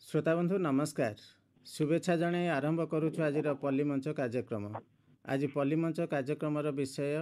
श्रोताबंधु नमस्कार। शुभेच्छा जणे आरंभ करुछु आजिर पल्लीमंच कार्यक्रम। आज पल्लीमंच कार्यक्रमर विषय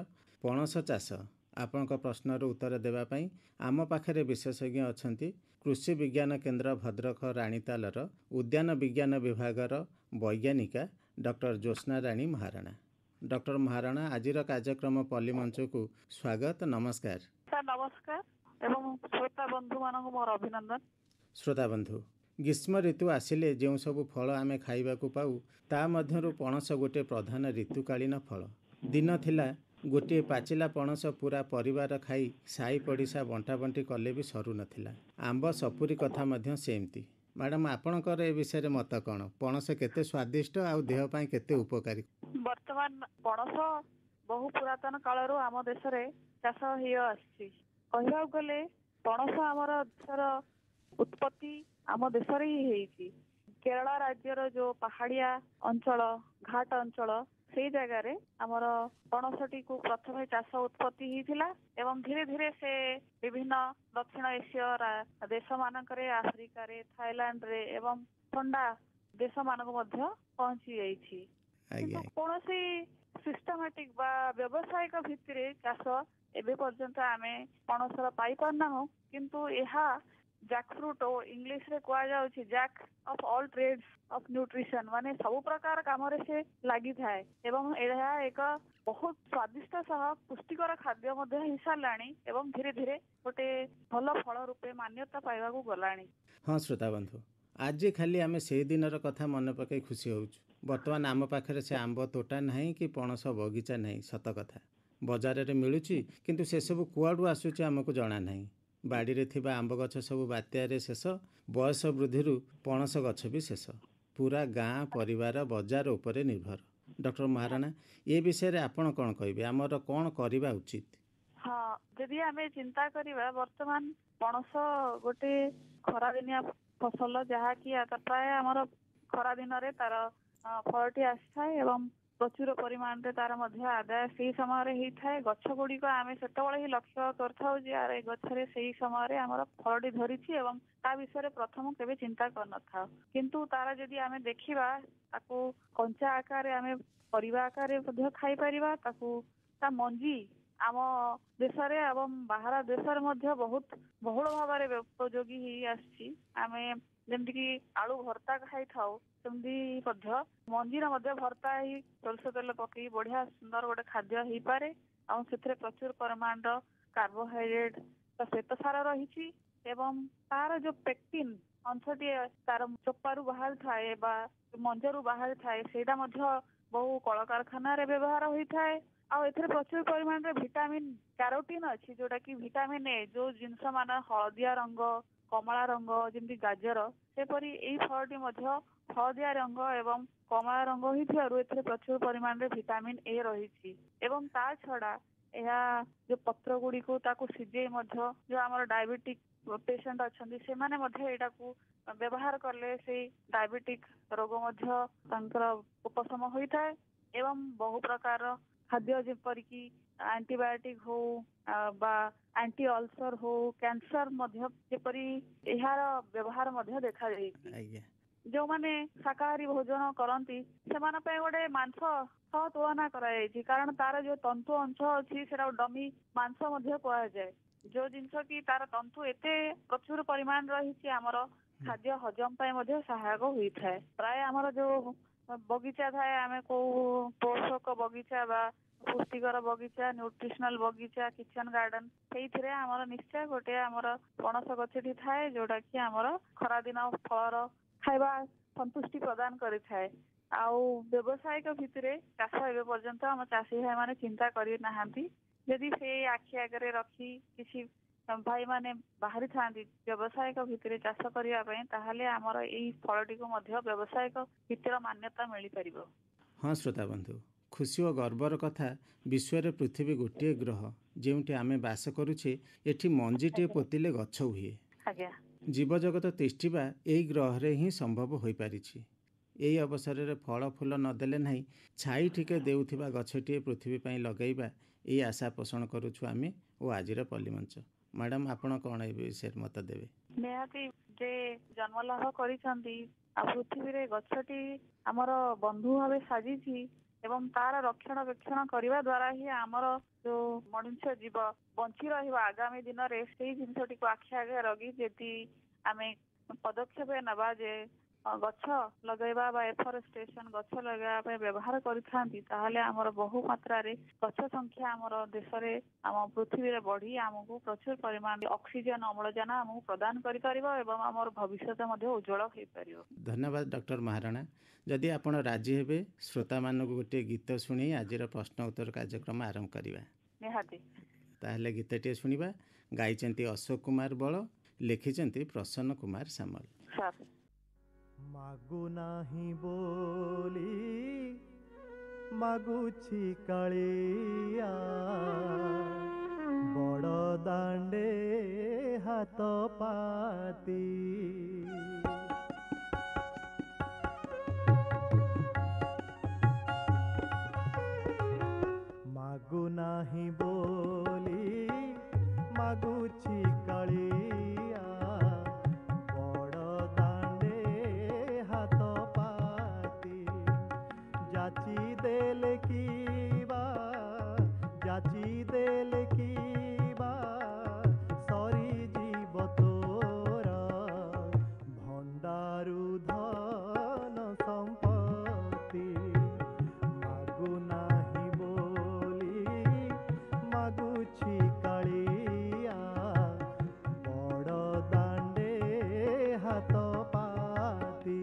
पणस चाष। आपनका प्रश्नर उत्तर देवा पई आम पाखरे विशेषज्ञ अछंती कृषि विज्ञान केन्द्र भद्रक राणीतालर उद्यान विज्ञान विभागर वैज्ञानिका डॉक्टर ज्योत्स्ना राणी महाराणा। डॉक्टर महाराणा आजिर कार्यक्रम पल्लीमंच को स्वागत। नमस्कार सर। नमस्कार एवं श्रोता बंधु मानक मोर अभिनंदन। श्रोता बंधु, ग्रीष्म ऋतु आसिले जो सब फल आमे खाइबा को पाऊ ता मध्यरु पणस गोटे प्रधान ऋतुकालीन फल। दिन थिला गोटे पाचिला पणस पूरा परिवार खाई साई पड़िशा बंटा बंटी कले भी सरू नथिला। आंब सपुरी कथा मध्य सेमती। मैडम आपणकर ए विषय मत कौन? पणस केते स्वादिष्ट आउ देह पाई केते उपकारी? वर्तमान पणस बहु पुरातन कालरू आम देश रे चाष होई आछि। कहबा गले पणस हमर देशर उत्पत्ति आम देश रे ही हेइछि। केरल राज्यर जो पहाड़िया अंचल घाट अंचल से जगह रे हमर पणसटी को प्रथमे चाष उत्पत्ति हिथिला एवं धीरे धीरे से विभिन्न दक्षिण एशिया देश मानकरे आफ्रिका रे थाईलैंड रे एवं ठंडा देश मानक मध्य पहुंची जाइछि। कोनोसी सिस्टमैटिक बा व्यावसायिक भित्तिरे चाष एबे पर्यंत आमे पणसर पाई पारना हो, किंतु एहा जैकफ्रूट इंग्लिश रे कुआ जाउछि jack of all trades of nutrition, माने सब प्रकार काम रे से लागि थाए एवं एहा एक बहुत स्वादिष्ट सह पुष्टिकर खाद्य मध्य हिस्सा लाणी एवं धीरे धीरे गोटे भल फल रूपे मान्यता पाइबा को गलाणी। हाँ श्रोता बंधु, आज खाली आमे से दिनर कथा मन पकई खुशी होउछु। वर्तमान आम पाखरे से आंब तोटा नहीं कि पणस बगीचा नहीं। सत कथा बजार रे मिलुछि, किंतु से सब कुआडू आसुछि हमको जणा नहीं। बाड़ी रे थिबा आंब गछ सब बात्यारे शेष, बयस वृद्धिरु पणस गछ भी शेष। पूरा गाँ परिवार बजार उपरे निर्भर। डॉक्टर महाराणा, ये विषय रे आपण कोन कहबे? हमर कोन करिबा उचित? हाँ, यदि आमे चिंता करिबा वर्तमान पणस गोटे खरा दिनिया फसल जहा कि प्राय हमर खरा दिन रे तार फलटी आस्थाय एवं प्रचुर परिमाण रे तार मध्य आदाय से समय रे ही थाए। गछ गुडी को आमे सेतबळे ही लक्ष्य करथाउ जे आरे गछ रे सेही समय रे हमर फलटी धरिछि एवं ता विषय रे प्रथम केबे चिंता करन था। किंतु तारा जदि आमे देखिबा ताकू कंचा आकार रे आमे परिवा आकार रे मध्य खाई परिबा। ताकू ता मंजी आम देश रे एवं बाहर देश रे मध्य बहुत बहुल भाव रे उपयोगी ही आछि। आमे जेमति कि आलू भर्ता खाई थाउ सेमती मध्य मंजीर मध्य भर्ता ही सोरष तेल पकई बढ़िया सुंदर गोटे खाद्य ही पारे। आ सेथरे प्रचुर परिमाण कार्बोहाइड्रेट श्वेतसार रही एवं तार जो पेक्टिन अंशटी तार चोपारू बाहर थाए बा मंजरू बाहर थाए सेटा मध्य बहु कलकारखाना रे व्यवहार होई थाए। आ एथरे प्रचुर परिमाण रे विटामिन कैरोटीन अछि, जोटा कि विटामिन ए जो जिंस मान हळदिया रंग कमला रंग जेमती गाजर सेपरी एई फलटी मध्य हळदिया रंग एवं कमला रंग होइथिबारु एथरे प्रचुर परिमाण रे विटामिन ए रहिछि। एवं ता छडा एहा जो पत्र गुडी को ताकू सिजे मध्य जो हमर डायबिटिक पेशेंट अछंती से माने मध्य एटा को व्यवहार करले से डायबिटिक रोग मध्य तांकर उपशम होइथाय। एवं बहु प्रकार खाद्य जेपरि कि एंटीबायोटिक हो बा एंटी अल्सर हो कैंसर मध्य जेपरि एहार व्यवहार मध्य देखा जाइछि। जो माने शाकाहारी भोजन करंती सेमान पे गोटे मांस सह तुलना करा जाइछि, कारण तार जो तंतु अंश अछि सेटा डमी मांस मध्य कुआ जाय। जो जिंस कि तार तंतु एते प्रचुर परिमाण रहिछि हमर खाद्य हजम पाए मध्य सहायक होई थाए। प्राय हमर जो बगीचा थाए आमे को पोषक बगीचा बा पुष्टिकर बगीचा न्यूट्रिशनल बगीचा किचन गार्डन सेइथिरे हमर निश्चय गोटे हमर पणस गछटी थाए, जोटा कि हमर खरा दिन फलर खाइबा संतुष्टि प्रदान करि थाए। आउ व्यवसायिक भितरे चाष एबे पर्यंत हम चाषी भाई माने चिंता करि नाहांती। यदि से आखि आगरे रखी किछि भाई माने बाहरी थांती व्यवसायिक भितरे चाष करिया पय, ताहाले हमर एई फलटी को मध्य व्यवसायिक भितर मान्यता मिलि परिबो। हाँ श्रोता बंधु, खुशी और गर्वर कथा विश्व रे पृथ्वी गोटे ग्रह जेउठी आमे बास करूछे। एठी मंजीटे पोतिले गछ हुए। आज्ञा जीव जगत तिष्ठिबा एई ग्रह रे ही संभव होई पारिछि। एई अवसर रे फल फूल नदेले नहीं छाई ठीके देउथिबा गछटिए पृथ्वी पई लगाइबा एई आशा पोषण करूछु आमे ओ आजिर पल्लीमंच। मैडम आपण कोन ए विषय मत देबे? ନିହାତି ଯେ ଜନ୍ମ ଲାଭ କରିଛନ୍ତି ଆଉ ପୃଥିବୀରେ ଗଛଟି ଆମର ବନ୍ଧୁ ଭାବେ ସାଜିଛି ଏବଂ ତାର ରକ୍ଷଣାବେକ୍ଷଣ କରିବା ଦ୍ୱାରା ହିଁ ଆମର ଯୋଉ ମନୁଷ୍ୟ ଜୀବ ବଞ୍ଚି ରହିବ ଆଗାମୀ ଦିନରେ ସେଇ ଜିନିଷଟିକୁ ଆଖି ଆଗରେ ରଖି ଯଦି ଆମେ ପଦକ୍ଷେପ ନେବା ଯେ ଗଛ ଲଗାଇବା ବା ଏଫରେଷ୍ଟେସନ ଗଛ ଲଗାଇବା ପାଇଁ ବ୍ୟବହାର କରିଥାନ୍ତି ତାହେଲେ ଆମର ବହୁ ମାତ୍ରାରେ ଗଛ ସଂଖ୍ୟା ଆମର ଦେଶରେ ଆମ ପୃଥିବୀରେ ବଢି ଆମକୁ ପ୍ରଚୁର ପରିମାଣରେ ଅକ୍ସିଜେନ ଅମ୍ଳଜାନ ଆମକୁ ପ୍ରଦାନ କରିପାରିବ ଏବଂ ଆମର ଭବିଷ୍ୟତ ମଧ୍ୟ ଉଜ୍ଜଳ ହୋଇପାରିବ। ଧନ୍ୟବାଦ ଡକ୍ଟର ମହାରଣା। ଯଦି ଆପଣ ରାଜି ହେବେ ଶ୍ରୋତାମାନଙ୍କୁ ଗୋଟିଏ ଗୀତ ଶୁଣି ଆଜିର ପ୍ରଶ୍ନ ଉତ୍ତର କାର୍ଯ୍ୟକ୍ରମ ଆରମ୍ଭ କରିବା। ନିହାତି। ତାହେଲେ ଗୀତଟିଏ ଶୁଣିବା। ଗାଇଛନ୍ତି ଅଶୋକ କୁମାର ବଳ, ଲେଖିଛନ୍ତି ପ୍ରସନ୍ନ କୁମାର ସାମଲ। ସାର୍ ମାଗୁ ନାହିଁ ବୋଲି ମାଗୁଛି କାଳିଆ ବଡ଼ ଦାଣ୍ଡେ ହାତ ପାତି ମାଗୁ ନାହିଁ ବୋଲି ମାଗୁଛି କାଳିଆ ବଡ଼ ଦାଣ୍ଡେ ହାତ ପାତି ଯାଚି ଦେଲେ କିବା ସରିଯିବ ତୋର ଭଣ୍ଡାରୁ ଧନ ସମ୍ପତ୍ତି ମାଗୁ ନାହିଁ ବୋଲି ମାଗୁଛି କାଳିଆ ବଡ଼ ଦାଣ୍ଡେ ହାତ ପାତି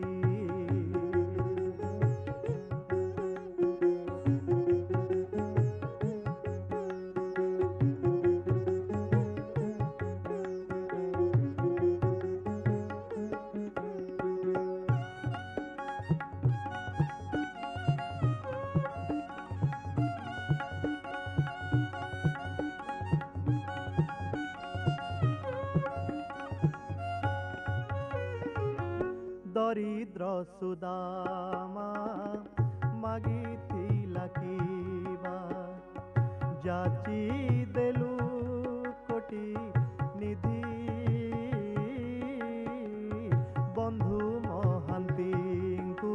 ଦରିଦ୍ର ସୁଦାମା ମାଗିଥିଲା କିବା ଯାଚି ଦେଲୁ କୋଟି ନିଧି ବନ୍ଧୁ ମହାନ୍ତିଙ୍କୁ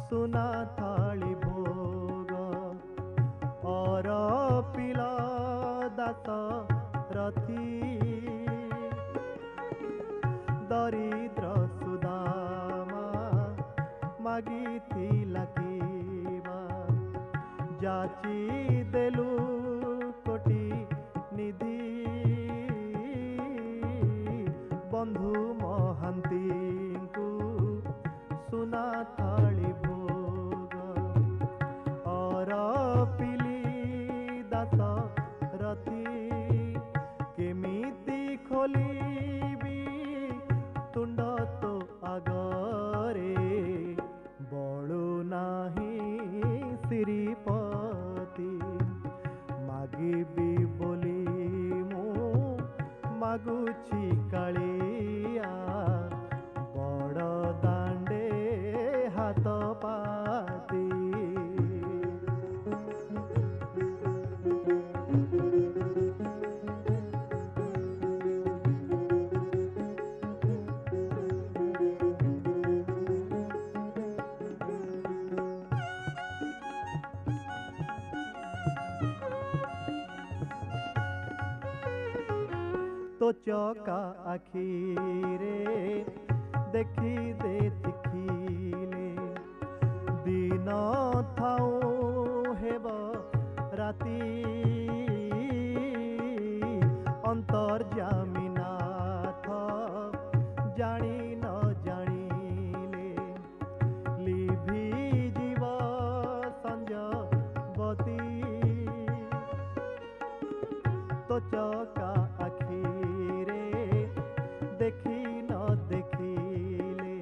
ସୁନା ଥାଳି ଭୋଗ ଅର ପିଲା ଦାସ ରଥି ଦରିଦ୍ର ସୁଦାମା ମାଗିଥିଲା କିବା ଯାଚି ଦେଲୁ କୋଟି ନିଧି ବନ୍ଧୁ ମହାନ୍ତିଙ୍କୁ ସୁନା ଥାଳି ଭୋଗ ଅର ପିଲି ଦାସ ରଥି କେମିତି ଖୋଲିବି ତୁଣ୍ଡ ତୋ ଆଗରେ ବଳୁ ନାହିଁ ଶ୍ରୀପତି ମାଗିବି ବୋଲି ମୁଁ ମାଗୁଛି କାଳିଆ ବଡ଼ ଦାଣ୍ଡେ ହାତ ପାତି तो चौका आखिरे देखी दे देखिले दिन थाऊ हेब राती अंतर्जामी नाथ जानी न जानिले लिभि जीव संजबती तो चौका आखिरे देखी न देखिले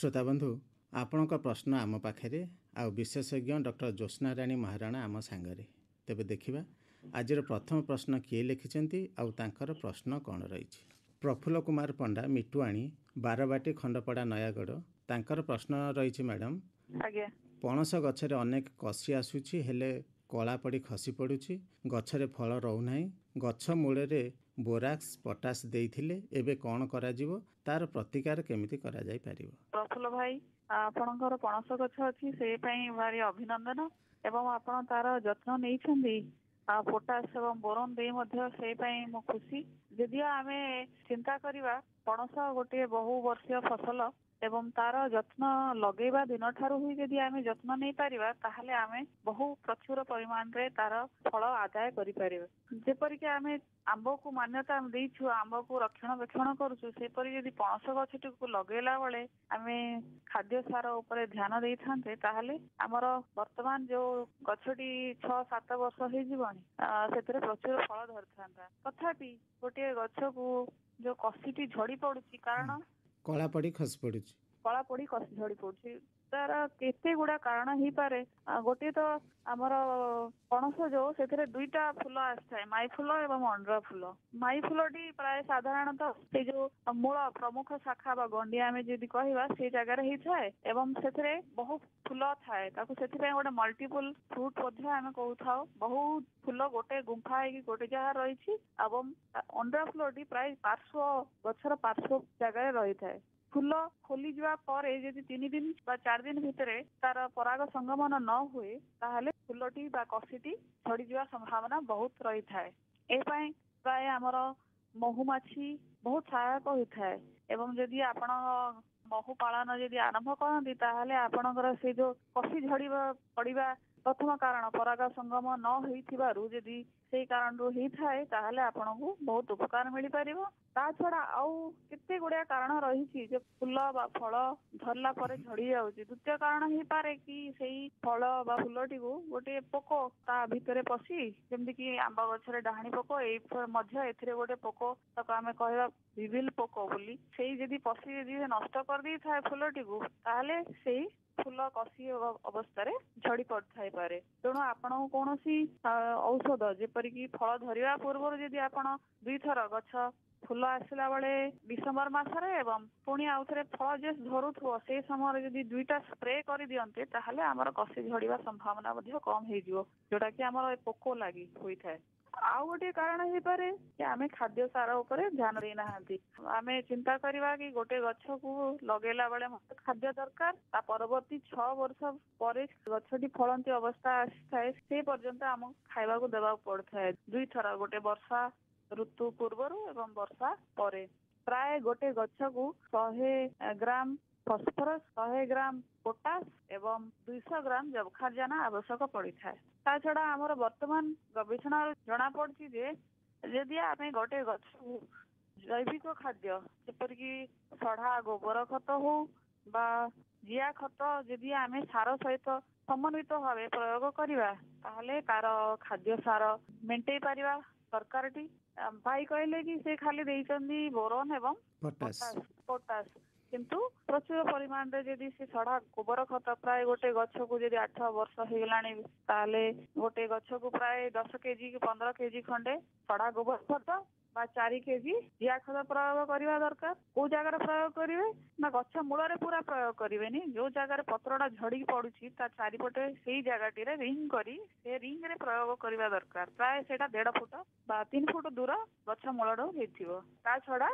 ଶ୍ରୋତାବନ୍ଧୁ, ଆପଣଙ୍କ ପ୍ରଶ୍ନ ଆମ ପାଖରେ ଆଉ ବିଶେଷଜ୍ଞ ଡକ୍ଟର ଜ୍ୟୋତ୍ସ୍ନାରାଣୀ ମହାରଣା ଆମ ସାଙ୍ଗରେ। ତେବେ ଦେଖିବା ଆଜିର ପ୍ରଥମ ପ୍ରଶ୍ନ କିଏ ଲେଖିଛନ୍ତି ଆଉ ତାଙ୍କର ପ୍ରଶ୍ନ କ'ଣ ରହିଛି। ପ୍ରଫୁଲ୍ଲ କୁମାର ପଣ୍ଡା ମିଟୁଆଣୀ, ବାରବାଟୀ, ଖଣ୍ଡପଡ଼ା, ନୟାଗଡ଼। ତାଙ୍କର ପ୍ରଶ୍ନ ରହିଛି ମ୍ୟାଡ଼ାମ୍, ଆଜ୍ଞା ପଣସ ଗଛରେ ଅନେକ କଷି ଆସୁଛି, ହେଲେ କଳା ପଡ଼ି ଖସି ପଡ଼ୁଛି, ଗଛରେ ଫଳ ରହୁନାହିଁ। ଗଛ ମୂଳରେ ବୋରାକ୍ସ ପଟାସ ଦେଇଥିଲେ, ଏବେ କ'ଣ କରାଯିବ, ତାର ପ୍ରତିକାର କେମିତି କରାଯାଇପାରିବ? ପ୍ରଫୁଲ୍ଲ ଭାଇ, ଆପଣଙ୍କର ପଣସ ଗଛ ଅଛି ସେଇ ପାଇଁ ଭାରି ଅଭିନନ୍ଦନ ଏବଂ ଆପଣ ତାର ଯତ୍ନ ନେଇଛନ୍ତି। ପୋଟାସ ଏବଂ ବୋରନ ଦେଇ ମଧ୍ୟ ସେଇ ପାଇଁ ମୁଁ ଖୁସି। ଯଦିଓ ଆମେ ଚିନ୍ତା କରିବା ପଣସ ଗୋଟିଏ ବହୁ ବର୍ଷୀୟ ଫସଲ ଏବଂ ତାର ଯତ୍ନ ଲଗେଇବା ଦିନଠାରୁ ହିଁ ଯଦି ଆମେ ଯତ୍ନ ନେଇପାରିବା ତାହେଲେ ଆମେ ବହୁ ପ୍ରଚୁର ପରିମାଣରେ ତାର ଫଳ ଆଦାୟ କରିପାରିବା। ଯେପରିକି ଆମେ ଆମ୍ବକୁ ମାନ୍ୟତା ଦେଇଛୁ, ଆମ୍ବକୁ ରକ୍ଷଣାବେକ୍ଷଣ କରୁଛୁ, ସେପରି ଯଦି ପଣସ ଗଛଟିକୁ ଲଗେଇଲା ବେଳେ ଆମେ ଖାଦ୍ୟ ସାର ଉପରେ ଧ୍ୟାନ ଦେଇଥାନ୍ତେ ତାହେଲେ ଆମର ବର୍ତ୍ତମାନ ଯୋଉ ଗଛଟି 6-7 ବର୍ଷ ହେଇଯିବଣି ସେଥିରେ ପ୍ରଚୁର ଫଳ ଧରିଥାନ୍ତା। ତଥାପି ଗୋଟିଏ ଗଛକୁ ଯୋଉ କଷିଟି ଝଡି ପଡୁଛି, କାରଣ କଳା ପଡ଼ି ଖସି ପଡ଼ୁଛି। କଳା ପୋଡି କଷି ଝଡି ପଡୁଛି, ତାର କେତେ ଗୁଡା କାରଣ ହେଇପାରେ। ଗୋଟିଏ ତ ଆମର ପଣସ ଯୋଉ ସେଥିରେ ଦୁଇଟା ଫୁଲ ଆସିଥାଏ, ମାଇ ଫୁଲ ଏବଂ ଅଣ୍ଡରା ଫୁଲ। ମାଇ ଫୁଲଟି ପ୍ରାୟ ସାଧାରଣତଃ ସେଇ ଯୋଉ ମୂଳ ପ୍ରମୁଖ ଶାଖା ବା ଗଣ୍ଡିଆ ଆମେ ଯଦି କହିବା ସେଇ ଜାଗାରେ ହେଇଥାଏ ଏବଂ ସେଥିରେ ବହୁ ଫୁଲ ଥାଏ, ତାକୁ ସେଥିପାଇଁ ଗୋଟେ ମଲ୍ଟିପୁଲ ଫ୍ରୁଟ ମଧ୍ୟ ଆମେ କହୁଥାଉ। ବହୁତ ଫୁଲ ଗୋଟେ ଗୁମ୍ଫା ହେଇକି ଗୋଟେ ଜାଗାରେ ରହିଛି ଏବଂ ଅଣ୍ଡରା ଫୁଲଟି ପ୍ରାୟ ଗଛର ପାର୍ଶ୍ୱ ଜାଗାରେ ରହିଥାଏ। ଫୁଲ ଖୋଲିଯିବା ପରେ ଯଦି 3 ଦିନ ବା 4 ଦିନ ଭିତରେ ତାର ପରାଗ ସଂଗମନ ନ ହୁଏ ତାହେଲେ ଫୁଲଟି ବା କଷିଟି ଝଡିଯିବା ସମ୍ଭାବନା ବହୁତ ରହିଥାଏ। ଏ ପାଇଁ ପ୍ରାୟ ଆମର ମହୁମାଛି ବହୁତ ସହାୟକ ହୋଇଥାଏ ଏବଂ ଯଦି ଆପଣ ମହୁ ପାଳନ ଯଦି ଆରମ୍ଭ କରନ୍ତି ତାହେଲେ ଆପଣଙ୍କର ସେଇ ଯୋଉ କଷି ଝଡିବା ପଡିବା ପ୍ରଥମ କାରଣ ପରାଗ ସଂଗମ ନ ହେଇଥିବାରୁ ଯଦି ସେଇ କାରଣରୁ ହେଇଥାଏ ତାହେଲେ ଆପଣଙ୍କୁ ବହୁତ ଉପକାର ମିଳିପାରିବ। ତା ଛଡା ଆଉ କେତେ ଗୁଡିଏ କାରଣ ରହିଛି ଯେ ଫୁଲ ବା ଫଳ ଧରିଲା ପରେ ଝଡି ଯାଉଛି। ଦ୍ୱିତୀୟ କାରଣ ହେଇପାରେ କି ସେଇ ଫଳ ବା ଫୁଲଟିକୁ ଗୋଟେ ପୋକ ତା ଭିତରେ ପଶି, ଯେମିତି କି ଆମ୍ବ ଗଛରେ ଡାହାଣୀ ପୋକ, ଏଇ ମଧ୍ୟ ଏଥିରେ ଗୋଟେ ପୋକ, ତାକୁ ଆମେ କହିବା ଭିଭିଲ ପୋକ ବୋଲି, ସେଇ ଯଦି ପଶି ଯଦି ନଷ୍ଟ କରିଦେଇଥାଏ ଫୁଲଟିକୁ ତାହେଲେ ସେଇ ଫୁଲ କଷି ଅବସ୍ଥାରେ ଝଡି ପଡିଥାଇପାରେ। ତେଣୁ ଆପଣଙ୍କୁ କୌଣସି ଔଷଧ ଯେପରିକି ଫଳ ଧରିବା ପୂର୍ବରୁ ଯଦି ଆପଣ 2 ଥର ଗଛ ଫୁଲ ଆସିଲା ବେଳେ ଡିସେମ୍ବର ମାସରେ ଏବଂ ପୁଣି ଆଉ ଥରେ ଫଳ ଯେ ଧରୁଥିବ ସେଇ ସମୟରେ ଯଦି 2ଟା ସ୍ପ୍ରେ କରିଦିଅନ୍ତେ ତାହେଲେ ଆମର କଷି ଝଡିବା ସମ୍ଭାବନା ମଧ୍ୟ କମ ହେଇଯିବ, ଯୋଉଟା କି ଆମର ପୋକ ଲାଗି ହୋଇଥାଏ। ଆଉ ଗୋଟିଏ କାରଣ ହେଇପାରେ ଯେ ଆମେ ଖାଦ୍ୟ ସାର ଉପରେ ଧ୍ୟାନ ଦେଇନାହାନ୍ତି। ଆମେ ଚିନ୍ତା କରିବା କି ଗୋଟେ ଗଛକୁ ଲଗେଇଲା ବେଳେ ମତେ ଖାଦ୍ୟ ଦରକାର, ତା ପରବର୍ତ୍ତୀ 6 ବର୍ଷ ପରେ ଗଛଟି ଫଳନ୍ତି ଅବସ୍ଥା ଆସିଥାଏ, ସେ ପର୍ଯ୍ୟନ୍ତ ଆମକୁ ଖାଇବାକୁ ଦେବାକୁ ପଡିଥାଏ 2 ଥର, ଗୋଟେ ବର୍ଷା ଋତୁ ପୂର୍ବରୁ ଏବଂ ବର୍ଷା ପରେ। ପ୍ରାୟ ଗୋଟେ ଗଛକୁ 100 ଗ୍ରାମ ଫସଫରସ, 100 ଗ୍ରାମ ପୋଟାସ ଏବଂ 200 ଗ୍ରାମ ଯବକ୍ଷାରଜାନ ଆବଶ୍ୟକ ପଡିଥାଏ। ତା ଛଡା ଆମର ବର୍ତ୍ତମାନ ଗବେଷଣାରୁ ଜଣା ପଡୁଛି ଯେ ଯଦି ଆମେ ଗୋଟେ ଗଛକୁ ଜୈବିକ ଖାଦ୍ୟ ଯେପରିକି ସଢା ଗୋବର ଖତ ହଉ ବା ଜିଆ ଖତ ଯଦି ଆମେ ସାର ସହିତ ସମନ୍ୱିତ ଭାବେ ପ୍ରୟୋଗ କରିବା ତାହେଲେ ତାର ଖାଦ୍ୟ ସାର ମେଣ୍ଟେଇ ପାରିବା। ସରକାରଟି ଭାଇ କହିଲେ କି ସେ ଖାଲି ଦେଇଛନ୍ତି ବୋରନ ଏବଂ ପଟାସ, କିନ୍ତୁ ପ୍ରଚୁର ପରିମାଣରେ ଯଦି ସେ ସଢା ଗୋବର ଖତ ପ୍ରାୟ ଗୋଟେ ଗଛକୁ ଯଦି 8 ବର୍ଷ ହେଇଗଲାଣି ତାହେଲେ ଗୋଟେ ଗଛକୁ ପ୍ରାୟ 10 କେଜି କି 15 କେଜି ଖଣ୍ଡେ ସଢା ଗୋବର ଖତ ବା 4 କେଜି ଜିଆ ଖତ ପ୍ରୟୋଗ କରିବା ଦରକାର। କୋଉ ଜାଗାରେ ପ୍ରୟୋଗ କରିବେ ନା ଗଛ ମୂଳରେ ପୁରା ପ୍ରୟୋଗ କରିବେନି, ଯୋଉ ଜାଗାରେ ପତ୍ରଟା ଝଡିକି ପଡୁଛି ତା ଚାରିପଟେ ସେଇ ଜାଗାଟିରେ ରିଙ୍ଗ କରି ସେ ରିଙ୍ଗ ରେ ପ୍ରୟୋଗ କରିବା ଦରକାର। ପ୍ରାୟ ସେଇଟା 1.5 ଫୁଟ ବା 3 ଫୁଟ ଦୂର ଗଛ ମୂଳରୁ ହେଇଥିବ। ତା ଛଡା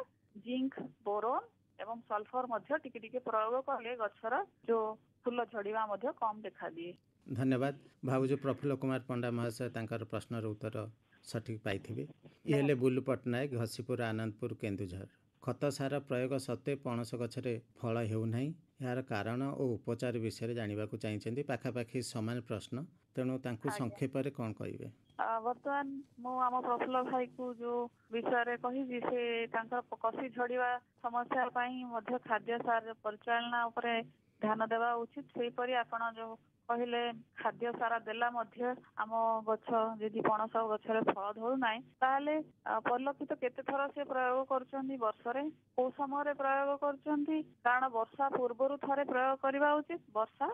ଜିଙ୍କ, ବୋରୋନ ଏବଂ ସଲଫର ମଧ୍ୟ ଟିକେ ଟିକେ ପ୍ରୟୋଗ କଲେ ଗଛର ଯୋଉ ଫୁଲ ଝଡିବା ମଧ୍ୟ କମ ଦେଖାଦିଏ। ଧନ୍ୟବାଦ। ଭାବୁଛୁ ପ୍ରଫୁଲ୍ଲ କୁମାର ପଣ୍ଡା ମହାଶୟ ତାଙ୍କର ପ୍ରଶ୍ନର ଉତ୍ତର ସଠିକ୍ ପାଇଥିବେ। ଇଏ ହେଲେ ବୁଲୁ ପଟ୍ଟନାୟକ, ଘସିପୁର, ଆନନ୍ଦପୁର, କେନ୍ଦୁଝର। ଖତ ସାର ପ୍ରୟୋଗ ସତ୍ତ୍ୱେ ପଣସ ଗଛରେ ଫଳ ହେଉନାହିଁ, ଏହାର କାରଣ ଓ ଉପଚାର ବିଷୟରେ ଜାଣିବାକୁ ଚାହିଁଛନ୍ତି। ପାଖାପାଖି ସମାନ ପ୍ରଶ୍ନ, ତେଣୁ ତାଙ୍କୁ ସଂକ୍ଷେପରେ କ'ଣ କହିବେ? ବର୍ତ୍ତମାନ ମୁଁ ଆମ ପ୍ରଫୁଲ୍ଲ ଭାଇକୁ ଯୋଉ ବିଷୟରେ କହିବି ସେ ତାଙ୍କର କଷି ଝଡିବା ସମସ୍ୟା ପାଇଁ ମଧ୍ୟ ଖାଦ୍ୟ ସାର ପରିଚାଳନା ଉପରେ ଧ୍ୟାନ ଦେବା ଉଚିତ। ସେହିପରି ଆପଣ ଯୋଉ କହିଲେ ଖାଦ୍ୟ ସାର ଦେଲା ମଧ୍ୟ ଆମ ଗଛ ଯଦି ପଣସ ଗଛରେ ଫଳ ଧରୁନାହିଁ ତାହେଲେ ପରିଲକ୍ଷିତ କେତେ ଥର ସେ ପ୍ରୟୋଗ କରୁଛନ୍ତି ବର୍ଷରେ, କୋଉ ସମୟରେ ପ୍ରୟୋଗ କରୁଛନ୍ତି, କାରଣ ବର୍ଷା ପୂର୍ବରୁ ଥରେ ପ୍ରୟୋଗ କରିବା ଉଚିତ, ବର୍ଷା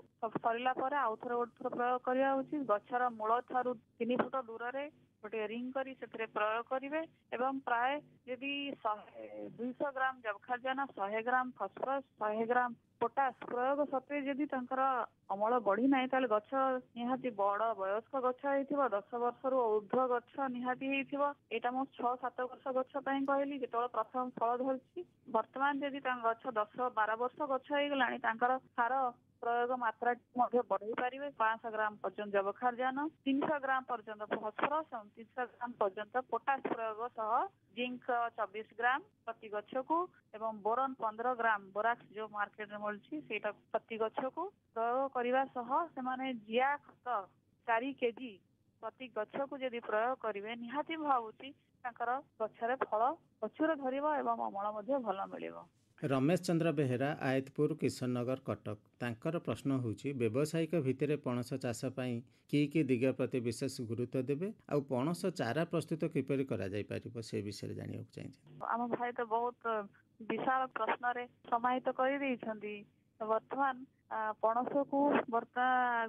ସରିଲା ପରେ ଆଉ ଥରେ ଗୋଟେ ଥର ପ୍ରୟୋଗ କରିବା ଉଚିତ। ଗଛର ମୂଳ ଠାରୁ 3 ଫୁଟ ଦୂରରେ ଗୋଟେ ରିଙ୍ଗ କରି ସେଥିରେ ପ୍ରୟୋଗ କରିବେ ଏବଂ ପ୍ରାୟ ଯଦି 200 ଗ୍ରାମ ଯବକ୍ଷାରଜାନ, 100 ଗ୍ରାମ ଫସଫରସ୍, 100 ଗ୍ରାମ ପୋଟାସ ପ୍ରୟୋଗ ସତ୍ତ୍ୱେ ଯଦି ତାଙ୍କର ଅମଳ ବଢି ନାହିଁ ତାହେଲେ ଗଛ ନିହାତି ବଡ ବୟସ୍କ ଗଛ ହେଇଥିବ, 10 ବର୍ଷରୁ ଉର୍ଦ୍ଧ୍ୱ ଗଛ ନିହାତି ହେଇଥିବ। ଏଇଟା ମୁଁ 6-7 ବର୍ଷ ଗଛ ପାଇଁ କହିଲି ଯେତେବେଳେ ପ୍ରଥମ ଫଳ ଧରିଛି। ବର୍ତ୍ତମାନ ଯଦି ତାଙ୍କ ଗଛ 10-12 ବର୍ଷ ଗଛ ହେଇଗଲାଣି ତାଙ୍କର ସାର ପ୍ରୟୋଗ ମାତ୍ରା ମଧ୍ୟ ବଢେଇ ପାରିବେ। 500 ଗ୍ରାମ ପର୍ଯ୍ୟନ୍ତ ଯବକ୍ଷାରଜାନ, 300 ଗ୍ରାମ ପର୍ଯ୍ୟନ୍ତ ଫସଫରସ୍ ଏବଂ 300 ଗ୍ରାମ ପର୍ଯ୍ୟନ୍ତ ପୋଟାସ ପ୍ରୟୋଗ ସହ ଜିଙ୍କ 24 ଗ୍ରାମ ପ୍ରତି ଗଛକୁ ଏବଂ ବୋରନ୍ 15 ଗ୍ରାମ ବୋରାକ୍ସ ଯୋଉ ମାର୍କେଟରେ ମିଳୁଛି ସେଇଟା ପ୍ରତି ଗଛକୁ ପ୍ରୟୋଗ କରିବା ସହ ସେମାନେ ଜିଆ ଖତ 4 କେଜି ପ୍ରତି ଗଛକୁ ଯଦି ପ୍ରୟୋଗ କରିବେ ନିହାତି ଭାବୁଛି ତାଙ୍କର ଗଛରେ ଫଳ ପ୍ରଚୁର ଧରିବ ଏବଂ ଅମଳ ମଧ୍ୟ ଭଲ ମିଳିବ। ରମେଶ ଚନ୍ଦ୍ର ବେହେରା, ଆୟତପୁର, କିଶନନଗର, କଟକ। ତାଙ୍କର ପ୍ରଶ୍ନ ହେଉଛି ବ୍ୟବସାୟିକ ଭିତ୍ତିରେ ପଣସ ଚାଷ ପାଇଁ କି ଦିଗ ପ୍ରତି ବିଶେଷ ଗୁରୁତ୍ୱ ଦେବେ ଆଉ ପଣସ ଚାରା ପ୍ରସ୍ତୁତ କିପରି କରାଯାଇପାରିବ ସେ ବିଷୟରେ ଜାଣିବାକୁ ଚାହିଁଛି। ଆମ ଭାଇ ତ ବହୁତ ବିଶାଳ ପ୍ରଶ୍ନରେ ସମାହିତ କରିଦେଇଛନ୍ତି। ବର୍ତ୍ତମାନ ପଣସକୁ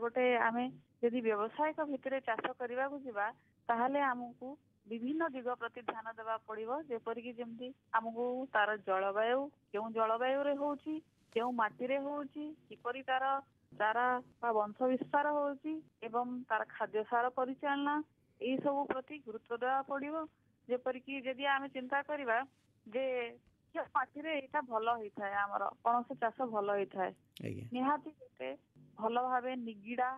ଗୋଟେ ଆମେ ଯଦି ବ୍ୟବସାୟିକ ଭିତ୍ତିରେ ଚାଷ କରିବାକୁ ଯିବା ତାହେଲେ ଆମକୁ ବିଭିନ୍ନ ଦିଗ ପ୍ରତି ଧ୍ୟାନ ଦେବାକୁ ପଡିବ। ଯେପରିକି ଯେମିତି ଆମକୁ ତାର ଜଳବାୟୁ, କେଉଁ ଜଳବାୟୁରେ ହଉଛି, କେଉଁ ମାଟିରେ ହଉଛି, କିପରି ତାର ଚାରା ବା ବଂଶ ବିସ୍ତାର ହଉଛି ଏବଂ ତାର ଖାଦ୍ୟ ସାର ପରିଚାଳନା ଏଇ ସବୁ ପ୍ରତି ଗୁରୁତ୍ୱ ଦେବାକୁ ପଡିବ। ଯେପରିକି ଯଦି ଆମେ ଚିନ୍ତା କରିବା ଯେ ମାଟିରେ ଏଇଟା ଭଲ ହେଇଥାଏ, ଆମର ପଣସ ଚାଷ ଭଲ ହେଇଥାଏ ନିହାତି ଗୋଟେ ଭଲ ଭାବେ ନିଗିଡା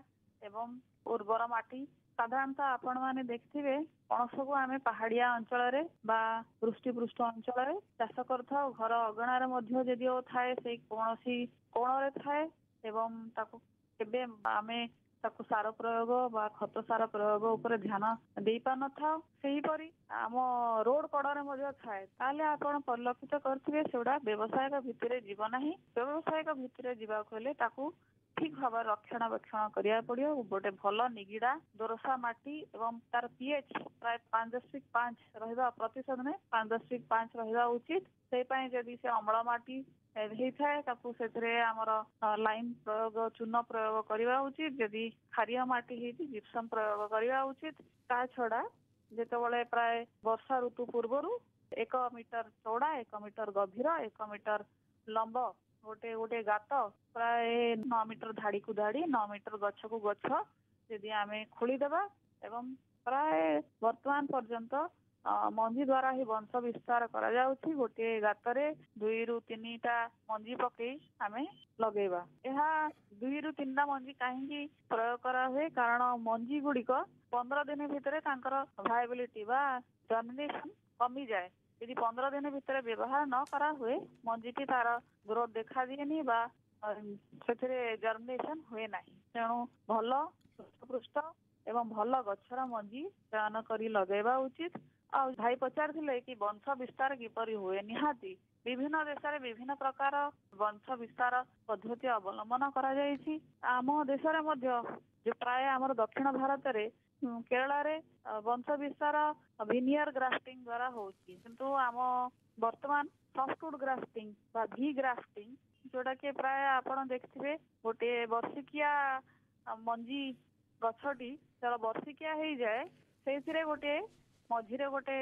ଏବଂ ଉର୍ବର ମାଟି। ସାଧାରଣତଃ ଆପଣ ମାନେ ଦେଖିଥିବେ ପଣସକୁ ଆମେ ପାହାଡିଆ ଅଞ୍ଚଳରେ ବା ବୃଷ୍ଟିପୃଷ୍ଟ ଅଞ୍ଚଳରେ ଚାଷ କରିଥାଉ। ଘର ଅଗଣାରେ ମଧ୍ୟ ଯଦିଓ ଥାଏ ସେଇ କୌଣସି କୋଣରେ ଥାଏ ଏବଂ ତାକୁ କେବେ ଆମେ ତାକୁ ସାର ପ୍ରୟୋଗ ବା ଖତ ସାର ପ୍ରୟୋଗ ଉପରେ ଧ୍ୟାନ ଦେଇ ପାରିନଥାଉ। ସେହିପରି ଆମ ରୋଡ କଡରେ ମଧ୍ୟ ଥାଏ। ତାହେଲେ ଆପଣ ପରିଲକ୍ଷିତ କରିଥିବେ ସେଗୁଡା ବ୍ୟବସାୟିକ ଭିତ୍ତିରେ ଯିବ ନାହିଁ। ବ୍ୟବସାୟିକ ଭିତ୍ତିରେ ଯିବାକୁ ହେଲେ ତାକୁ ଠିକ ଭାବରେ ରକ୍ଷଣାବେକ୍ଷଣ କରିବାକୁ ପଡିବ। ଗୋଟେ ଭଲ ନିଗିଡା ଦୋରସା ମାଟି ଏବଂ ତାର pH ପ୍ରାୟ 5.5 ରହିବା ପ୍ରତିଶତ ନୁହେଁ 5.5 ରହିବା ଉଚିତ। ସେଇ ପାଇଁ ଯଦି ସେ ଅମ୍ଳ ମାଟି ହେଇଥାଏ ତାକୁ ସେଥିରେ ଆମର ଲାଇମ ପ୍ରୟୋଗ ଚୂନ ପ୍ରୟୋଗ କରିବା ଉଚିତ। ଯଦି ଖାରିଆ ମାଟି ହେଇଛି ଜିପ୍ସମ ପ୍ରୟୋଗ କରିବା ଉଚିତ। ତା ଛଡା ଯେତେବେଳେ ପ୍ରାୟ ବର୍ଷା ଋତୁ ପୂର୍ବରୁ 1 ମିଟର ଚଉଡା, 1 ମିଟର ଗଭୀର, 1 ମିଟର ଲମ୍ବ ଗୋଟେ ଗାତ ପ୍ରାୟ 9 ମିଟର ଧାଡିକୁ ଧାଡି 9 ମିଟର ଗଛକୁ ଗଛ ଯଦି ଆମେ ଖୋଳିଦେବା ଏବଂ ପ୍ରାୟ ବର୍ତ୍ତମାନ ପର୍ଯ୍ୟନ୍ତ ମଞ୍ଜି ଦ୍ୱାରା ହିଁ ବଂଶ ବିସ୍ତାର କରାଯାଉଛି। ଗୋଟିଏ ଗାତରେ 2ରୁ 3ଟା ମଞ୍ଜି ପକେଇ ଆମେ ଲଗେଇବା। ଏହା 2ରୁ 3ଟା ମଞ୍ଜି କାହିଁକି ପ୍ରୟୋଗ କରାହୁଏ କାରଣ ମଞ୍ଜି ଗୁଡିକ 15 ଦିନ ଭିତରେ ତାଙ୍କର ଭାଇବିଲିଟି ବା ଜର୍ମିନେସନ କମିଯାଏ। ଯଦି 15 ଦିନ ଭିତରେ ବ୍ୟବହାର ନ କରାହୁଏ ମଞ୍ଜିଟି ତାର ଗ୍ରୋଥ ଦେଖା ଦିଏନି ବା ସେଥିରେ ଜର୍ମିନେସନ ହୁଏ ନାହିଁ। ତେଣୁ ଭଲ ହୃଷ୍ଟପୃଷ୍ଟ ଏବଂ ଭଲ ଗଛର ମଞ୍ଜି ଚୟନ କରି ଲଗେଇବା ଉଚିତ। ଆଉ ଭାଇ ପଚାରିଥିଲେ କି ବଂଶ ବିସ୍ତାର କିପରି ହୁଏ। ନିହାତି ବିଭିନ୍ନ ଦେଶରେ ବିଭିନ୍ନ ପ୍ରକାର ବଂଶ ବିସ୍ତାର ପଦ୍ଧତି ଅବଲମ୍ବନ କରାଯାଇଛି। ଆମ ଦେଶରେ ମଧ୍ୟ ପ୍ରାୟ ଆମର ଦକ୍ଷିଣ ଭାରତରେ କେରଳରେ ବଂଶ ବିସ୍ତାର ଭିନିୟର ଗ୍ରାଫ୍ଟିଂ ଦ୍ୱାରା ହଉଛି। କିନ୍ତୁ ଆମ ବର୍ତ୍ତମାନ ସଫ୍ଟଉଡ ଗ୍ରାଫ୍ଟିଂ ବା ଭି ଗ୍ରାଫ୍ଟିଂ ଯୋଉଟା କି ପ୍ରାୟ ଆପଣ ଦେଖିଥିବେ ଗୋଟିଏ ବର୍ଷିକିଆ ମଞ୍ଜି ଗଛଟି ତାର ବର୍ଷିକିଆ ହେଇଯାଏ। ସେଇଥିରେ ଗୋଟେ ମଝିରେ ଗୋଟେ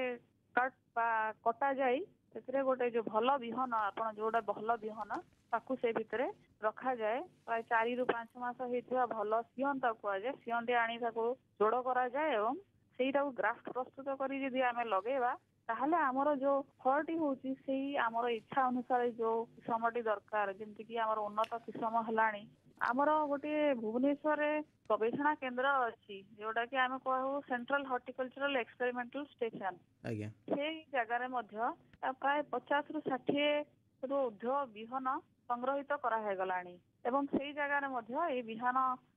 କଟ୍ ବା କଟା ଯାଇ ସେଥିରେ ଗୋଟେ ଯୋଉ ଭଲ ବିହନ ଆପଣ ଯୋଉଟା ଭଲ ବିହନ ତାକୁ ସେ ଭିତରେ ରଖାଯାଏ। ପ୍ରାୟ 4ରୁ 5 ମାସ ହେଇଥିବା ଭଲ ସିଅନ୍ ତାକୁ କୁହାଯାଏ। ସିଅନ୍ଟି ଆଣି ତାକୁ ଯୋଡ କରାଯାଏ ଏବଂ ସେଇଟାକୁ ଗ୍ରାଫ୍ଟ ପ୍ରସ୍ତୁତ କରି ଯଦି ଆମେ ଲଗେଇବା ତାହେଲେ ଆମର ଯୋଉ ଫଳଟି ହଉଛି ସେଇ ଆମର ଇଚ୍ଛା ଅନୁସାରେ ଯୋଉ କିସମଟି ଦରକାର ଯେମିତିକି ଆମର ଉନ୍ନତ କିସମ ହେଲାଣି। ଆମର ଗୋଟିଏ ଭୁବନେଶ୍ୱରରେ ଗବେଷଣା କେନ୍ଦ୍ର ଅଛି ଯୋଉଟା କି ଆମେ କହୁ ସେଣ୍ଟ୍ରାଲ ହର୍ଟିକଲଚରାଲ ଏକ୍ସପେରିମେଣ୍ଟାଲ ଷ୍ଟେସନ। ସେଇ ଜାଗାରେ ମଧ୍ୟ ପ୍ରାୟ 50ରୁ 60ରୁ ଉର୍ଦ୍ଧ୍ୱ ବିହନ ସଂଗ୍ରହିତ କରାହେଇଗଲାଣି ଏବଂ ସେଇ ଜାଗାରେ ମଧ୍ୟ ଏଇ ବିହନ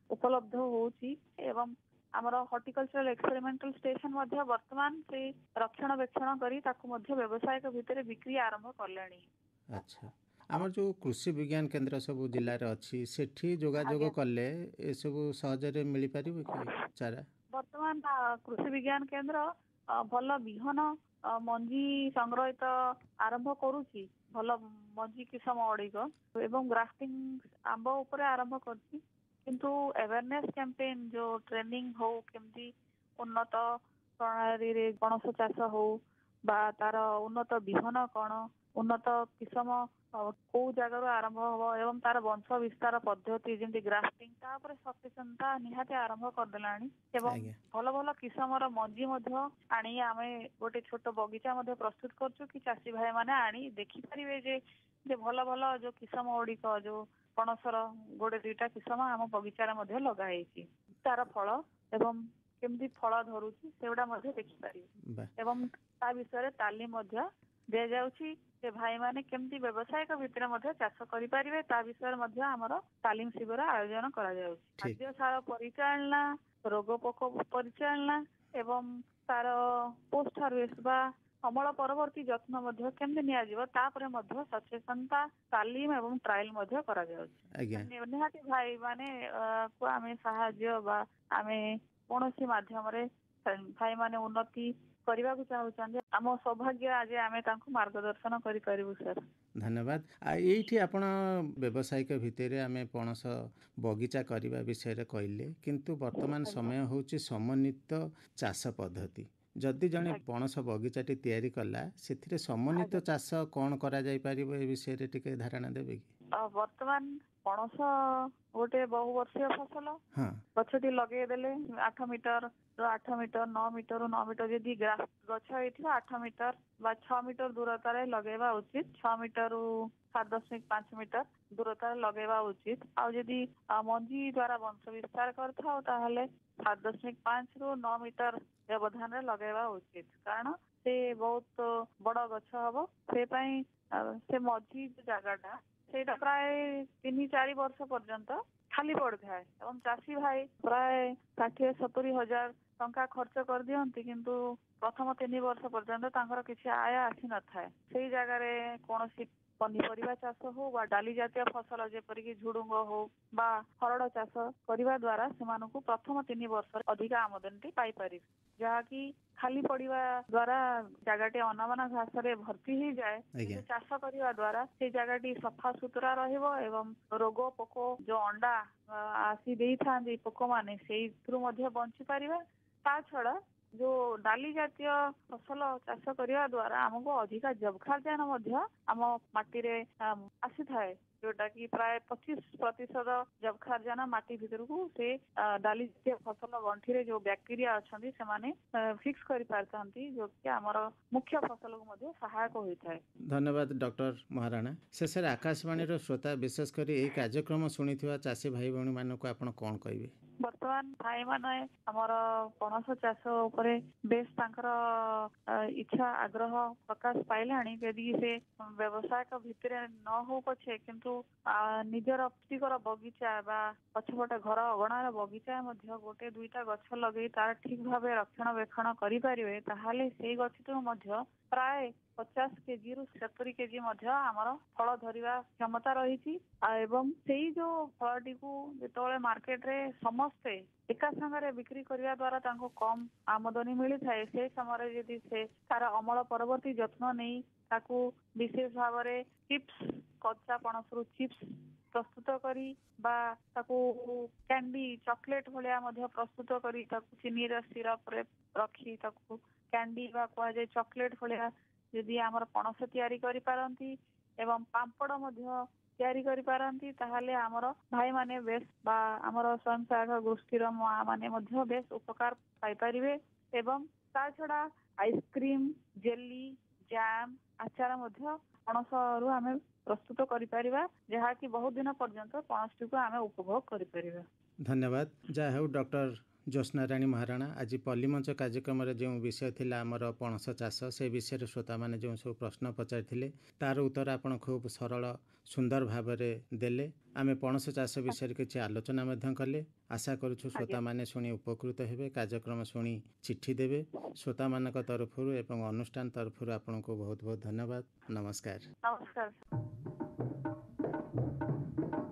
ଉପଲବ୍ଧ ହଉଛି ଏବଂ ଆମର ହର୍ଟିକଲଚରାଲ ଏକ୍ସପେରିମେଣ୍ଟାଲ ଷ୍ଟେସନ ମଧ୍ୟ ବର୍ତ୍ତମାନ ସେଇ ରକ୍ଷଣାବେକ୍ଷଣ କରି ତାକୁ ମଧ୍ୟ ବ୍ୟବସାୟିକ ଭିତରେ ବିକ୍ରି ଆରମ୍ଭ କଲେଣି। ଆଚ୍ଛା, ଆମର ଯେଉଁ କୃଷି ବିଜ୍ଞାନ କେନ୍ଦ୍ର ସବୁ ଜିଲ୍ଲାରେ ଅଛି ସେଠି ଯୋଗାଯୋଗ କଲେ ଏସବୁ ସହଜରେ ମିଳିପାରିବ କି ଚାରା? ବର୍ତ୍ତମାନ କୃଷି ବିଜ୍ଞାନ କେନ୍ଦ୍ର ଭଲ ବିହନ ମଞ୍ଜି ସଂଗ୍ରହିତ ଆରମ୍ଭ କରୁଛି, ଭଲ ମଞ୍ଜି କିସମ ଗୁଡ଼ିକ ଏବଂ ଗ୍ରାଫ୍ଟିଂ ଆମ୍ବ ଉପରେ ଆରମ୍ଭ କରୁଛି। କିନ୍ତୁ ଆୱାରନେସ୍ କ୍ୟାମ୍ପେନ୍ ଯୋଉ ଟ୍ରେନିଂ ହଉ କେମିତି ଉନ୍ନତ ପ୍ରଣାଳୀରେ ପଣସ ଚାଷ ହଉ ବା ତାର ଉନ୍ନତ ବିହନ କ'ଣ, ଉନ୍ନତ କିସମ କୋଉ ଜାଗାରୁ ଆରମ୍ଭ ହବ ଏବଂ ତାର ବଂଶ ବିସ୍ତାର ପଦ୍ଧତି ଯେମିତି ଗ୍ରାଫ୍ଟିଂ ତା ଉପରେ ସଚେତନତା ନିହାତି ଆରମ୍ଭ କରିଦେଲାଣି ଏବଂ ଆଜ୍ଞା ଭଲ ଭଲ କିସମର ମଞ୍ଜି ମଧ୍ୟ ଆଣି ଆମେ ଗୋଟେ ଛୋଟ ବଗିଚା ମଧ୍ୟ ପ୍ରସ୍ତୁତ କରୁଛୁ କି ଚାଷୀ ଭାଇ ମାନେ ଆଣି ଦେଖିପାରିବେ ଯେ ଭଲ ଭଲ ଯୋଉ କିସମ ଗୁଡ଼ିକ ଯୋଉ ପଣସର ଗୋଟେ ଦୁଇଟା କିସମ ଆମ ବଗିଚାରେ ମଧ୍ୟ ଲଗା ହେଇଛି, ତାର ଫଳ ଏବଂ କେମିତି ଫଳ ଧରୁଛି ସେଗୁଡା ମଧ୍ୟ ଦେଖିପାରିବେ ବାহ, ଏବଂ ତା ବିଷୟରେ ତାଲିମ ମଧ୍ୟ ଦିଆଯାଉଛି ଯେ ଭାଇମାନେ କେମିତି ବ୍ୟବସାୟିକ ଭିତରେ ମଧ୍ୟ ଚାଷ କରିପାରିବେ ତା ବିଷୟରେ ମଧ୍ୟ ଆମର ତାଲିମ ଶିବିର ଆୟୋଜନ କରାଯାଉଛି। ଠିକ୍। ଖାଦ୍ୟ ସାର ପରିଚାଳନା, ରୋଗ ପୋକ ପରିଚାଳନା ଏବଂ ତାର ପୋଷ୍ଟ ହାର୍ଭେଷ୍ଟ ବା ଅମଳ ପରବର୍ତ୍ତୀ ଯତ୍ନ ମଧ୍ୟ କେମିତି ନିଆଯିବ ତାପରେ ମଧ୍ୟ ସଚେତନତା ତାଲିମ ଏବଂ ଟ୍ରାଏଲ ମଧ୍ୟ କରାଯାଉଛି। ଆଜ୍ଞା ନିହାତି ଭାଇମାନେ କୁ ଆମେ ସାହାଯ୍ୟ ବା ଆମେ କୌଣସି ମାଧ୍ୟମରେ ଭାଇମାନେ ଉନ୍ନତି କରିବାକୁ ଚାହୁଁଛନ୍ତି, ଆମ ସୌଭାଗ୍ୟ ଆଜି ଆମେ ତାଙ୍କୁ ମାର୍ଗଦର୍ଶନ କରିପାରିବୁ ସାର୍। ଧନ୍ୟବାଦ। ଏଇଠି ଆପଣ ବ୍ୟବସାୟିକ ଭିତରେ ଆମେ ପଣସ ବଗିଚା କରିବା ବିଷୟରେ କହିଲେ, କିନ୍ତୁ ବର୍ତ୍ତମାନ ସମୟ ହେଉଛି ସମନ୍ୱିତ ଚାଷ ପଦ୍ଧତି। ଯଦି ଜଣେ ପଣସ ବଗିଚାଟି ତିଆରି କଲା ସେଥିରେ ସମନ୍ୱିତ ଚାଷ କ'ଣ କରାଯାଇପାରିବ ଏ ବିଷୟରେ ଟିକେ ଧାରଣା ଦେବେ କି? ବର୍ତ୍ତମାନ ପଣସ ଗୋଟେ ବହୁ ବର୍ଷୀୟ ଫସଲ, ହଁ ଗଛଟି ଲଗେଇଦେଲେ 8 ମିଟର 8 ମିଟର 9 ମିଟରରୁ 9 ମିଟର ଯଦି ଗଛ ହେଇଥିବ 8 ମିଟର ବା 6 ମିଟର ଦୂରତାରେ ଲଗେଇବା ଉଚିତ, 6 ମିଟରରୁ 7.5 ମିଟର ଦୂରତାରେ ଲଗେଇବା ଉଚିତ। ଆଉ ଯଦି ମଞ୍ଜି ଦ୍ଵାରା ବଂଶ ବିସ୍ତାର କରିଥାଉ ତାହେଲେ 7.5ରୁ 9 ମିଟର ବ୍ୟବଧାନରେ ଲଗେଇବା ଉଚିତ, କାରଣ ସେ ବହୁତ ବଡ ଗଛ ହବ। ସେ ପାଇଁ ସେ ମଝି ଜାଗାଟା ସେଇଟା ପ୍ରାୟ 3-4 ବର୍ଷ ପର୍ଯ୍ୟନ୍ତ ଖାଲି ପଡିଥାଏ ଏବଂ ଚାଷୀ ଭାଇ ପ୍ରାୟ 60-70 ହଜାର ଟଙ୍କା ଖର୍ଚ୍ଚ କରିଦିଅନ୍ତି, କିନ୍ତୁ ପ୍ରଥମ 3 ବର୍ଷ ପର୍ଯ୍ୟନ୍ତ ତାଙ୍କର କିଛି ଆୟ ଆସିନଥାଏ। ସେଇ ଜାଗାରେ କୌଣସି ପନିପରିବା ଚାଷ ହଉ ବା ଡାଲି ଜାତୀୟ ଫସଲ ଯେପରିକି ଝୁଡୁଙ୍ଗ ହଉ ବା ହରଡ଼ ଚାଷ କରିବା ଦ୍ୱାରା ସେମାନଙ୍କୁ ପ୍ରଥମ 3 ବର୍ଷରେ ଅଧିକା ଆମଦାନୀଟି ପାଇପାରିବେ, ଯାହାକି ଖାଲି ପଡିବା ଦ୍ୱାରା ଜାଗାଟି ଅନାବନା ଘାସରେ ଭର୍ତ୍ତି ହେଇଯାଏ। କିନ୍ତୁ ଚାଷ କରିବା ଦ୍ୱାରା ସେ ଜାଗାଟି ସଫା ସୁତୁରା ରହିବ ଏବଂ ରୋଗ ପୋକ ଯୋଉ ଅଣ୍ଡା ଆସି ଦେଇଥାନ୍ତି ପୋକମାନେ ସେଇଥିରୁ ମଧ୍ୟ ବଞ୍ଚି ପାରିବେ। ତା ଛଡା ଯୋଉ ଡାଲି ଜାତୀୟ ଫସଲ ଚାଷ କରିବା ଦ୍ୱାରା ଆମକୁ ଅଧିକା ଜବକ୍ଷାରଜାନ ମଧ୍ୟ ଆମ ମାଟିରେ ଆସିଥାଏ, ଯୋଉଟା କି ପ୍ରାୟ 25% ଜବକ୍ଷାରଜାନ ମାଟି ଭିତରକୁ ସେ ଡାଲି ଜାତୀୟ ଫସଲ ଗଣ୍ଠିରେ ଯୋଉ ବ୍ୟାକ୍ଟେରିଆ ଅଛନ୍ତି ସେମାନେ ଫିକ୍ସ କରିପାରିଥାନ୍ତି, ଯୋଉକି ଆମର ମୁଖ୍ୟ ଫସଲକୁ ମଧ୍ୟ ସହାୟକ ହୋଇଥାଏ। ଧନ୍ୟବାଦ ଡକ୍ଟର ମହାରାଣା। ଶେଷରେ ଆକାଶବାଣୀର ଶ୍ରୋତା ବିଶେଷ କରି ଏହି କାର୍ଯ୍ୟକ୍ରମ ଶୁଣିଥିବା ଚାଷୀ ଭାଇ ଭଉଣୀମାନଙ୍କୁ ଆପଣ କ'ଣ କହିବେ? ବର୍ତ୍ତମାନ ଭାଇମାନେ ଆମର ପଣସ ଚାଷ ଉପରେ ବେଶ ତାଙ୍କର ଇଚ୍ଛା ଆଗ୍ରହ ପ୍ରକାଶ ପାଇଲାଣି। ଯଦି ସେ ବ୍ୟବସାୟିକ ଭିତରେ ନ ହଉ ପଛେ କିନ୍ତୁ ନିଜର ପୁଷ୍ଟିକର ବଗିଚା ବା ପଛପଟେ ଘର ଅଗଣାର ବଗିଚା ମଧ୍ୟ 1-2ଟା ଗଛ ଲଗେଇ ତାର ଠିକ ଭାବେ ରକ୍ଷଣାବେକ୍ଷଣ କରିପାରିବେ, ତାହେଲେ ସେଇ ଗଛଠୁ ମଧ୍ୟ ପ୍ରାୟ 50 କେଜିରୁ 70 କେଜି ମଧ୍ୟ ଆମର ଫଳ ଧରିବା କ୍ଷମତା ରହିଛି। ଏବଂ ସେଇ ଯୋଉ ଫଳଟିକୁ ଯେତେବେଳେ ମାର୍କେଟରେ ସମସ୍ତେ ଏକା ସାଙ୍ଗରେ ବିକ୍ରି କରିବା ଦ୍ୱାରା ତାଙ୍କୁ କମ ଆମଦାନୀ ମିଳିଥାଏ, ସେ ସମୟରେ ଯଦି ସେ ତାର ଅମଳ ପରବର୍ତ୍ତୀ ଯତ୍ନ ନେଇ ତାକୁ ବିଶେଷ ଭାବରେ ଚିପ୍ସ, କଞ୍ଚା ପଣସରୁ ଚିପ୍ସ ପ୍ରସ୍ତୁତ କରି ବା ତାକୁ କ୍ୟାଣ୍ଡି ଚକୋଲେଟ ଭଳିଆ ମଧ୍ୟ ପ୍ରସ୍ତୁତ କରି ତାକୁ ଚିନିର ସିରପରେ ରଖି ତାକୁ କ୍ୟାଣ୍ଡି ବା କୁହାଯାଏ ଚକୋଲେଟ ଭଳିଆ ଯଦି ଆମର ପଣସ ତିଆରି କରିପାରନ୍ତି ଏବଂ ପାମ୍ପଡ଼ ମଧ୍ୟ ତିଆରି କରିପାରନ୍ତି, ତାହେଲେ ଆମର ଭାଇମାନେ ବେଶ ବା ଆମର ସ୍ୱୟଂ ସହାୟକ ଗୋଷ୍ଠୀର ମା ମାନେ ମଧ୍ୟ ବେଶ ଉପକାର ପାଇପାରିବେ। ଏବଂ ତା ଛଡା ଆଇସ୍କ୍ରିମ, ଜେଲି, ଜାମ୍, ଆଚାର ମଧ୍ୟ ପଣସରୁ ଆମେ ପ୍ରସ୍ତୁତ କରିପାରିବା, ଯାହାକି ବହୁତ ଦିନ ପର୍ଯ୍ୟନ୍ତ ପଣସଟିକୁ ଆମେ ଉପଭୋଗ କରିପାରିବା। ଧନ୍ୟବାଦ। ଯାହା ହେଉ ଡକ୍ଟର ଜ୍ୟୋତ୍ସ୍ନାରାଣୀ ମହାରାଣା ଆଜି ପଲ୍ଲୀମଞ୍ଚ କାର୍ଯ୍ୟକ୍ରମରେ ଯେଉଁ ବିଷୟ ଥିଲା ଆମର ପଣସ ଚାଷ, ସେ ବିଷୟରେ ଶ୍ରୋତାମାନେ ଯେଉଁ ସବୁ ପ୍ରଶ୍ନ ପଚାରିଥିଲେ ତାର ଉତ୍ତର ଆପଣ ଖୁବ୍ ସରଳ ସୁନ୍ଦର ଭାବରେ ଦେଲେ। ଆମେ ପଣସ ଚାଷ ବିଷୟରେ କିଛି ଆଲୋଚନା ମଧ୍ୟ କଲେ। ଆଶା କରୁଛୁ ଶ୍ରୋତାମାନେ ଶୁଣି ଉପକୃତ ହେବେ, କାର୍ଯ୍ୟକ୍ରମ ଶୁଣି ଚିଠି ଦେବେ। ଶ୍ରୋତାମାନଙ୍କ ତରଫରୁ ଏବଂ ଅନୁଷ୍ଠାନ ତରଫରୁ ଆପଣଙ୍କୁ ବହୁତ ବହୁତ ଧନ୍ୟବାଦ। ନମସ୍କାର। ନମସ୍କାର। रे